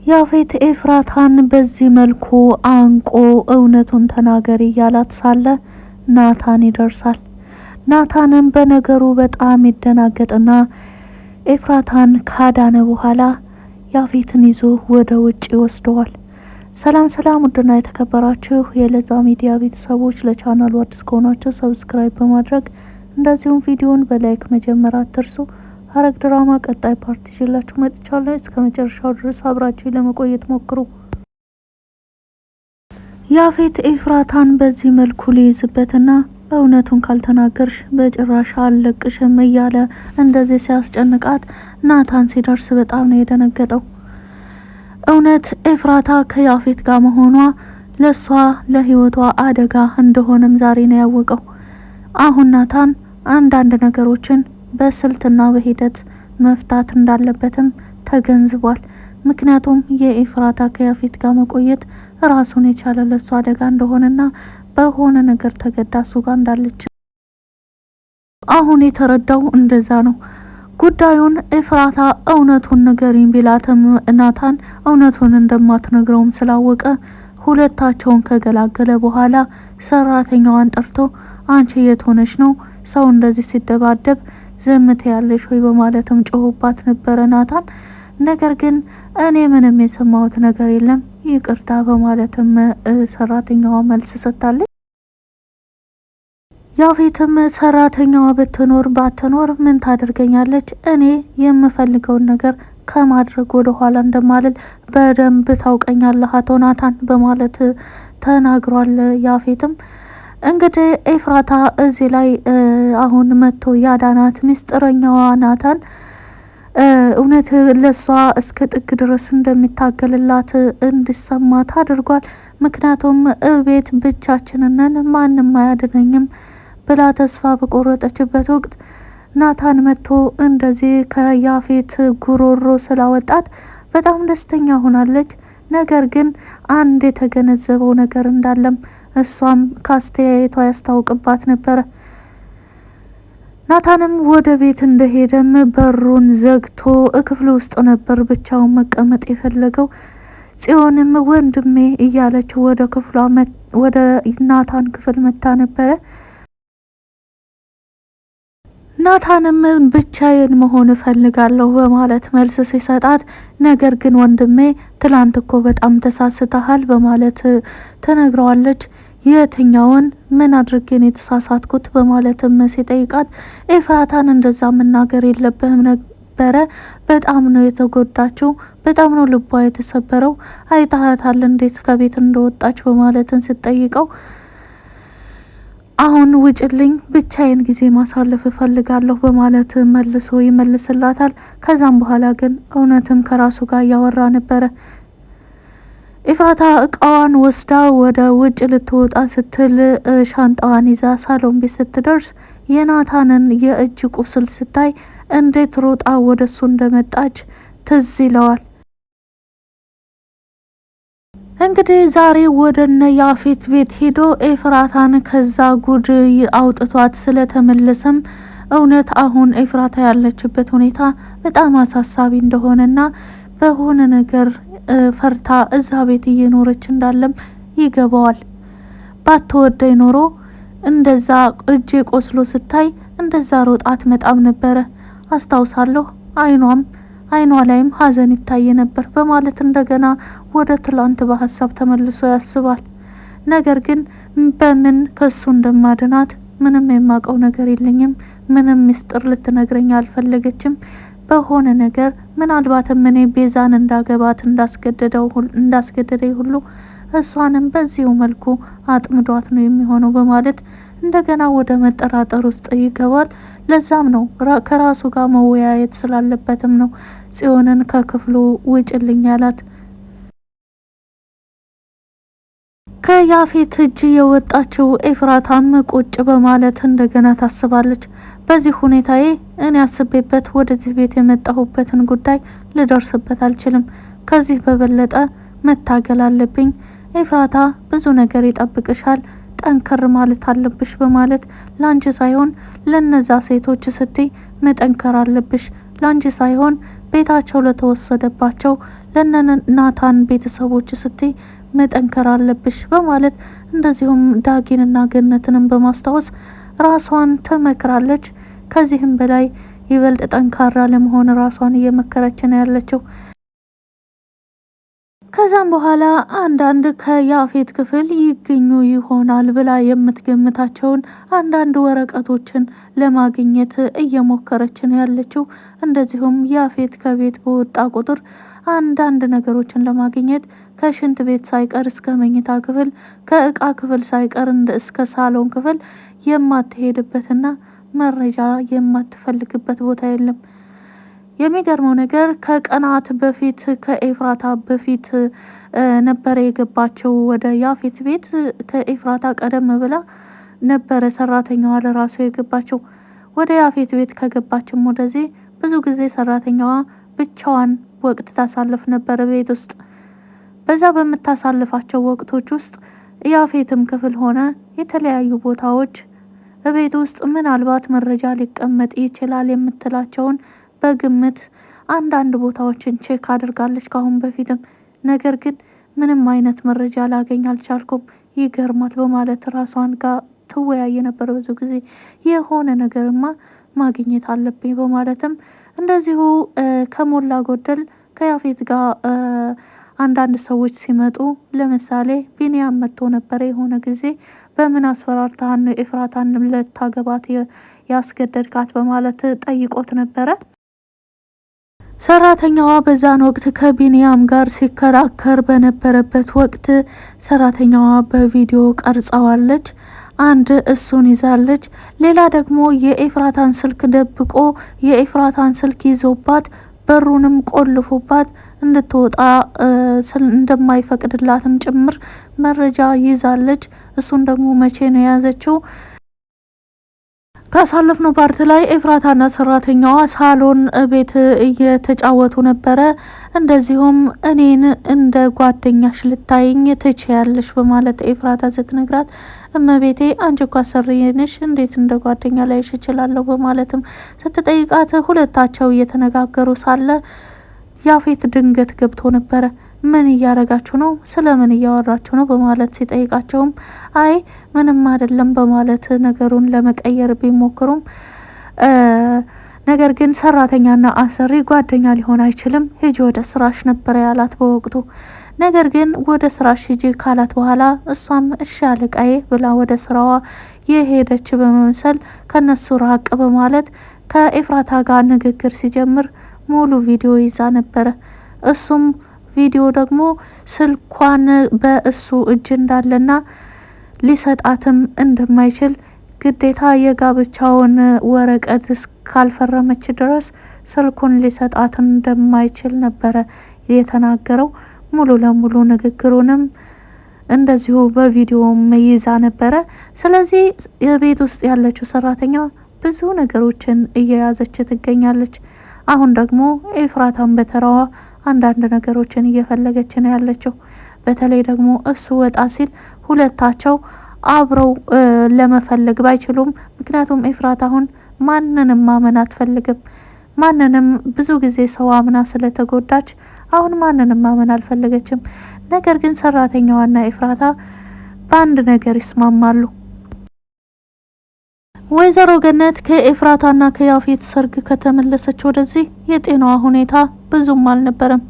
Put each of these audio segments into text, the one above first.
ያፌት ኤፍራታን በዚህ መልኩ አንቆ እውነቱን ተናገሪ እያላት ሳለ ናታን ይደርሳል። ናታንም በነገሩ በጣም ይደናገጥና ኤፍራታን ካዳነ በኋላ ያፌትን ይዞ ወደ ውጭ ይወስደዋል። ሰላም ውድና የተከበራችሁ የለዛ ሚዲያ ቤተሰቦች ለቻናሉ አዲስ ከሆናችሁ ሰብስክራይብ በማድረግ እንደዚሁም ቪዲዮን በላይክ መጀመር አትርሱ። ሐረግ ድራማ ቀጣይ ፓርት ይዤላችሁ መጥቻለሁ። እስከ መጨረሻው ድረስ አብራችሁ ለመቆየት ሞክሩ። ያፌት ኤፍራታን በዚህ መልኩ ሊይዝበትና እውነቱን ካልተናገርሽ በጭራሽ አልለቅሽም እያለ እንደዚህ ሲያስጨንቃት ናታን ሲደርስ በጣም ነው የደነገጠው። እውነት ኤፍራታ ከያፌት ጋር መሆኗ ለሷ ለህይወቷ አደጋ እንደሆነም ዛሬ ነው ያወቀው። አሁን ናታን አንዳንድ ነገሮችን በስልትና በሂደት መፍታት እንዳለበትም ተገንዝቧል። ምክንያቱም የኤፍራታ ከያፌት ጋር መቆየት ራሱን የቻለ ለሱ አደጋ እንደሆነና በሆነ ነገር ተገዳ እሱ ጋር እንዳለች አሁን የተረዳው እንደዛ ነው። ጉዳዩን ኤፍራታ እውነቱን ንገሪኝ ቢላትም ናታን እውነቱን እንደማትነግረውም ስላወቀ ሁለታቸውን ከገላገለ በኋላ ሰራተኛዋን ጠርቶ አንቺ የት ሆነሽ ነው ሰው እንደዚህ ሲደባደብ ዝምት ያለሽ ወይ በማለትም ጮህባት ነበረ ናታን። ነገር ግን እኔ ምንም የሰማሁት ነገር የለም ይቅርታ በማለትም ሰራተኛዋ መልስ ሰጥታለች። ያፌትም ሰራተኛዋ ብትኖር ባትኖር ምን ታደርገኛለች፣ እኔ የምፈልገውን ነገር ከማድረግ ወደ ኋላ እንደማልል በደንብ ታውቀኛለህ አቶ ናታን በማለት ተናግሯል። ያፌትም እንግዲህ ኤፍራታ እዚህ ላይ አሁን መጥቶ ያዳናት ምስጢረኛዋ ናታን እውነት ለሷ እስከ ጥግ ድረስ እንደሚታገልላት እንዲሰማት አድርጓል። ምክንያቱም እቤት ብቻችንን ማንም አያድነኝም ብላ ተስፋ በቆረጠችበት ወቅት ናታን መጥቶ እንደዚህ ከያፌት ጉሮሮ ስላወጣት በጣም ደስተኛ ሆናለች። ነገር ግን አንድ የተገነዘበው ነገር እንዳለም እሷም ካስተያየቷ ያስታውቅባት ነበረ። ናታንም ወደ ቤት እንደሄደም በሩን ዘግቶ ክፍል ውስጥ ነበር ብቻውን መቀመጥ የፈለገው። ጽዮንም ወንድሜ እያለች ወደ ክፍሏ ወደ ናታን ክፍል መታ ነበረ። ናታንም ብቻዬን መሆን እፈልጋለሁ በማለት መልስ ሲሰጣት፣ ነገር ግን ወንድሜ ትላንት እኮ በጣም ተሳስተሃል በማለት ተነግረዋለች። የትኛውን ምን አድርጌን የተሳሳትኩት በማለትም ሲጠይቃት ኤፍራታን እንደዛ መናገር የለብህም ነበረ፣ በጣም ነው የተጎዳችው፣ በጣም ነው ልቧ የተሰበረው፣ አይታሃታል እንዴት ከቤት እንደወጣች በማለትን ስትጠይቀው አሁን ውጭልኝ ብቻዬን ጊዜ ማሳለፍ እፈልጋለሁ በማለት መልሶ ይመልስላታል። ከዛም በኋላ ግን እውነትም ከራሱ ጋር እያወራ ነበረ። ኤፍራታ እቃዋን ወስዳ ወደ ውጭ ልትወጣ ስትል ሻንጣዋን ይዛ ሳሎን ቤት ስትደርስ የናታንን የእጅ ቁስል ስታይ እንዴት ሮጣ ወደሱ እንደመጣች ትዝ ይለዋል። እንግዲህ ዛሬ ወደነ ያፌት ቤት ሄዶ ኤፍራታን ከዛ ጉድ አውጥቷት ስለተመለሰም እውነት አሁን ኤፍራታ ያለችበት ሁኔታ በጣም አሳሳቢ እንደሆነና በሆነ ነገር ፈርታ እዛ ቤት እየኖረች እንዳለም ይገባዋል። ባትወደኝ ኖሮ እንደዛ እጄ ቆስሎ ስታይ እንደዛ ሮጣት መጣም ነበረ አስታውሳለሁ፣ አይኗ ላይም ሀዘን ይታይ ነበር በማለት እንደገና ወደ ትላንት በሀሳብ ተመልሶ ያስባል። ነገር ግን በምን ከሱ እንደማድናት ምንም የማውቀው ነገር የለኝም፣ ምንም ምስጢር ልትነግረኝ አልፈለገችም። በሆነ ነገር ምናልባትም እኔ ቤዛን እንዳገባት እንዳስገደደኝ ሁሉ እሷንም በዚሁ መልኩ አጥምዷት ነው የሚሆነው በማለት እንደገና ወደ መጠራጠር ውስጥ ይገባል። ለዛም ነው ከራሱ ጋር መወያየት ስላለበትም ነው ጽዮንን ከክፍሉ ውጭልኝ ያላት። ከያፌት እጅ የወጣችው ኤፍራታም ቁጭ በማለት እንደገና ታስባለች። በዚህ ሁኔታዬ እኔ አስቤበት ወደዚህ ቤት የመጣሁበትን ጉዳይ ልደርስበት አልችልም። ከዚህ በበለጠ መታገል አለብኝ። ኤፍራታ ብዙ ነገር ይጠብቅሻል፣ ጠንከር ማለት አለብሽ በማለት ላንቺ ሳይሆን ለነዛ ሴቶች ስትይ መጠንከር አለብሽ፣ ላንቺ ሳይሆን ቤታቸው ለተወሰደባቸው ለናታን ቤተሰቦች ስትይ መጠንከር አለብሽ በማለት እንደዚሁም ዳጊንና ገነትንም በማስታወስ ራሷን ትመክራለች። ከዚህም በላይ ይበልጥ ጠንካራ ለመሆን ራሷን እየመከረች ነው ያለችው። ከዛም በኋላ አንዳንድ ከያፌት ክፍል ይገኙ ይሆናል ብላ የምትገምታቸውን አንዳንድ ወረቀቶችን ለማግኘት እየሞከረች ነው ያለችው። እንደዚሁም ያፌት ከቤት በወጣ ቁጥር አንዳንድ ነገሮችን ለማግኘት ከሽንት ቤት ሳይቀር እስከ መኝታ ክፍል፣ ከእቃ ክፍል ሳይቀር እስከ ሳሎን ክፍል የማትሄድበትና መረጃ የማትፈልግበት ቦታ የለም። የሚገርመው ነገር ከቀናት በፊት ከኤፍራታ በፊት ነበረ የገባቸው ወደ ያፌት ቤት። ከኤፍራታ ቀደም ብላ ነበረ ሰራተኛዋ ለራሱ የገባቸው። ወደ ያፌት ቤት ከገባችም ወደዚህ ብዙ ጊዜ ሰራተኛዋ ብቻዋን ወቅት ታሳልፍ ነበር ቤት ውስጥ። በዛ በምታሳልፋቸው ወቅቶች ውስጥ ያፌትም ክፍል ሆነ የተለያዩ ቦታዎች በቤት ውስጥ ምናልባት መረጃ ሊቀመጥ ይችላል የምትላቸውን በግምት አንዳንድ ቦታዎችን ቼክ አድርጋለች ካሁን በፊትም። ነገር ግን ምንም አይነት መረጃ ላገኝ አልቻልኩም፣ ይገርማል በማለት ራሷን ጋር ትወያየ ነበር ብዙ ጊዜ። የሆነ ነገርማ ማግኘት አለብኝ በማለትም እንደዚሁ ከሞላ ጎደል ከያፌት ጋር አንዳንድ ሰዎች ሲመጡ፣ ለምሳሌ ቢኒያም መጥቶ ነበረ የሆነ ጊዜ። በምን አስፈራርታን ኤፍራታን ልታገባት ያስገደድካት በማለት ጠይቆት ነበረ። ሰራተኛዋ በዛን ወቅት ከቢኒያም ጋር ሲከራከር በነበረበት ወቅት ሰራተኛዋ በቪዲዮ ቀርጸዋለች። አንድ እሱን ይዛለች፣ ሌላ ደግሞ የኤፍራታን ስልክ ደብቆ የኤፍራታን ስልክ ይዞባት በሩንም ቆልፎባት እንድትወጣ እንደማይፈቅድላትም ጭምር መረጃ ይዛለች። እሱን ደግሞ መቼ ነው የያዘችው? ካሳለፍነው ፓርት ላይ ኤፍራታና ሰራተኛዋ ሳሎን ቤት እየተጫወቱ ነበረ። እንደዚሁም እኔን እንደ ጓደኛሽ ልታይኝ ትችያለሽ በማለት ኤፍራታ ስትነግራት፣ እመቤቴ አንቺ እኮ አሰሪ ነሽ፣ እንዴት እንደ ጓደኛ ላይሽ እችላለሁ በማለትም ስትጠይቃት፣ ሁለታቸው እየተነጋገሩ ሳለ ያፌት ድንገት ገብቶ ነበረ። ምን እያረጋችሁ ነው? ስለምን እያወራችሁ ነው? በማለት ሲጠይቃቸውም አይ ምንም አይደለም በማለት ነገሩን ለመቀየር ቢሞክሩም ነገር ግን ሰራተኛና አሰሪ ጓደኛ ሊሆን አይችልም፣ ሂጂ ወደ ስራሽ ነበረ ያላት በወቅቱ። ነገር ግን ወደ ስራሽ ሂጂ ካላት በኋላ እሷም እሺ አለቃዬ ብላ ወደ ስራዋ የሄደች በመምሰል ከነሱ ራቅ በማለት ከኤፍራታ ጋር ንግግር ሲጀምር ሙሉ ቪዲዮ ይዛ ነበረ። እሱም ቪዲዮ ደግሞ ስልኳን በእሱ እጅ እንዳለና ሊሰጣትም እንደማይችል ግዴታ የጋብቻውን ወረቀት እስካልፈረመች ድረስ ስልኩን ሊሰጣት እንደማይችል ነበረ የተናገረው። ሙሉ ለሙሉ ንግግሩንም እንደዚሁ በቪዲዮም ይዛ ነበረ። ስለዚህ የቤት ውስጥ ያለችው ሰራተኛ ብዙ ነገሮችን እየያዘች ትገኛለች። አሁን ደግሞ ኤፍራታን በተራዋ አንዳንድ ነገሮችን እየፈለገች ነው ያለችው። በተለይ ደግሞ እሱ ወጣ ሲል ሁለታቸው አብረው ለመፈለግ ባይችሉም፣ ምክንያቱም ኤፍራታ አሁን ማንንም ማመን አትፈልግም። ማንንም ብዙ ጊዜ ሰው አምና ስለተጎዳች አሁን ማንንም ማመን አልፈለገችም። ነገር ግን ሰራተኛዋና ኤፍራታ በአንድ ነገር ይስማማሉ። ወይዘሮ ገነት ከኤፍራታና ከያፌት ሰርግ ከተመለሰች ወደዚህ የጤናዋ ሁኔታ ብዙም አልነበረም።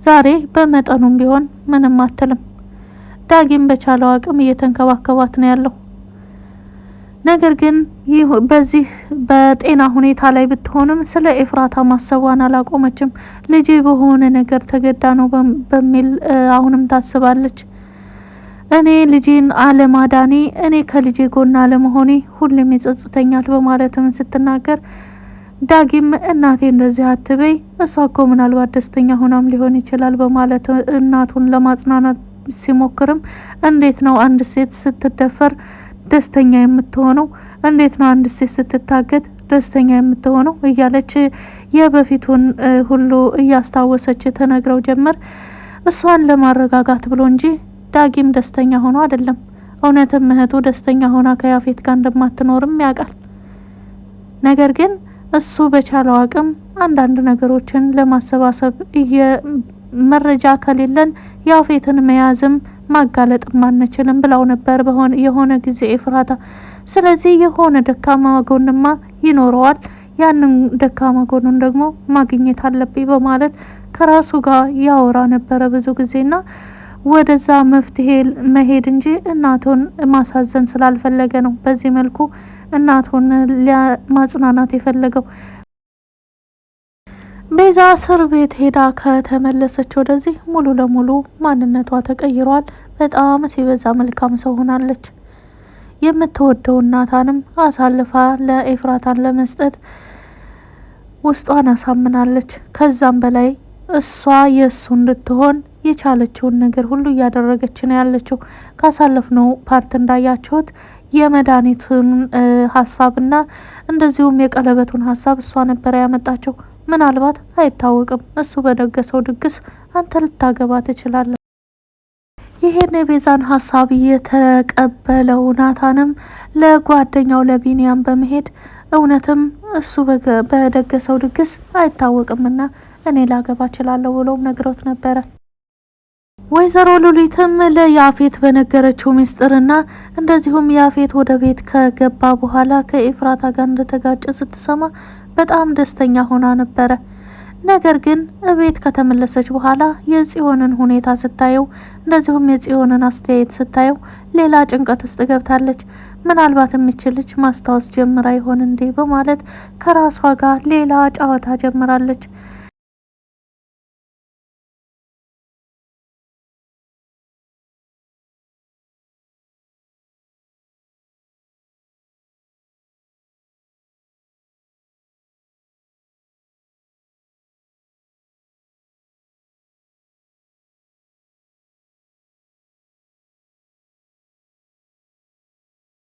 ዛሬ በመጠኑም ቢሆን ምንም አትልም። ዳጊም በቻለው አቅም እየተንከባከባት ነው ያለው። ነገር ግን በዚህ በጤና ሁኔታ ላይ ብትሆንም ስለ ኤፍራታ ማሰቧን አላቆመችም። ልጄ በሆነ ነገር ተገዳ ነው በሚል አሁንም ታስባለች። እኔ ልጄን አለማዳኔ፣ እኔ ከልጄ ጎን አለመሆኔ ሁሉም ይጸጽተኛል በማለትም ስትናገር፣ ዳጊም እናቴ እንደዚህ አትበይ፣ እሷ እኮ ምናልባት ደስተኛ ሆናም ሊሆን ይችላል በማለት እናቱን ለማጽናናት ሲሞክርም፣ እንዴት ነው አንድ ሴት ስትደፈር ደስተኛ የምትሆነው? እንዴት ነው አንድ ሴት ስትታገት ደስተኛ የምትሆነው? እያለች የበፊቱን ሁሉ እያስታወሰች ተነግረው ጀመር። እሷን ለማረጋጋት ብሎ እንጂ ዳጊም ደስተኛ ሆኖ አይደለም። እውነትም እህቱ ደስተኛ ሆና ከያፌት ጋር እንደማትኖርም ያውቃል። ነገር ግን እሱ በቻለው አቅም አንዳንድ ነገሮችን ለማሰባሰብ መረጃ ከሌለን ያፌትን መያዝም ማጋለጥም አንችልም ብላው ነበር የሆነ ጊዜ ኤፍራታ። ስለዚህ የሆነ ደካማ ጎንማ ይኖረዋል፣ ያንን ደካማ ጎኑን ደግሞ ማግኘት አለብኝ በማለት ከራሱ ጋር ያወራ ነበረ ብዙ ጊዜና ወደዛ መፍትሄ መሄድ እንጂ እናቱን ማሳዘን ስላልፈለገ ነው በዚህ መልኩ እናቱን ማጽናናት የፈለገው። ቤዛ እስር ቤት ሄዳ ከተመለሰች ወደዚህ ሙሉ ለሙሉ ማንነቷ ተቀይሯል። በጣም ሲበዛ መልካም ሰው ሆናለች። የምትወደው ናታንም አሳልፋ ለኤፍራታን ለመስጠት ውስጧን አሳምናለች። ከዛም በላይ እሷ የእሱ እንድትሆን የቻለችውን ነገር ሁሉ እያደረገች ነው ያለችው። ካሳለፍነው ፓርት እንዳያችሁት የመድኃኒቱን ሀሳብና እንደዚሁም የቀለበቱን ሀሳብ እሷ ነበረ ያመጣችው። ምናልባት አይታወቅም፣ እሱ በደገሰው ድግስ አንተ ልታገባ ትችላለህ። ይሄን የቤዛን ሀሳብ የተቀበለው ናታንም ለጓደኛው ለቢኒያም በመሄድ እውነትም እሱ በደገሰው ድግስ አይታወቅምና እኔ ላገባ እችላለሁ ብሎም ነግሮት ነበረ። ወይዘሮ ሉሊትም ለያፌት በነገረችው ምስጢርና እንደዚሁም ያፌት ወደ ቤት ከገባ በኋላ ከኤፍራታ ጋር እንደተጋጨ ስትሰማ በጣም ደስተኛ ሆና ነበረ። ነገር ግን ቤት ከተመለሰች በኋላ የጽዮንን ሁኔታ ስታየው እንደዚሁም የጽዮንን አስተያየት ስታየው ሌላ ጭንቀት ውስጥ ገብታለች። ምናልባት የምችልች ማስታወስ ጀምራ ይሆን እንዴ በማለት ከራሷ ጋር ሌላ ጨዋታ ጀምራለች።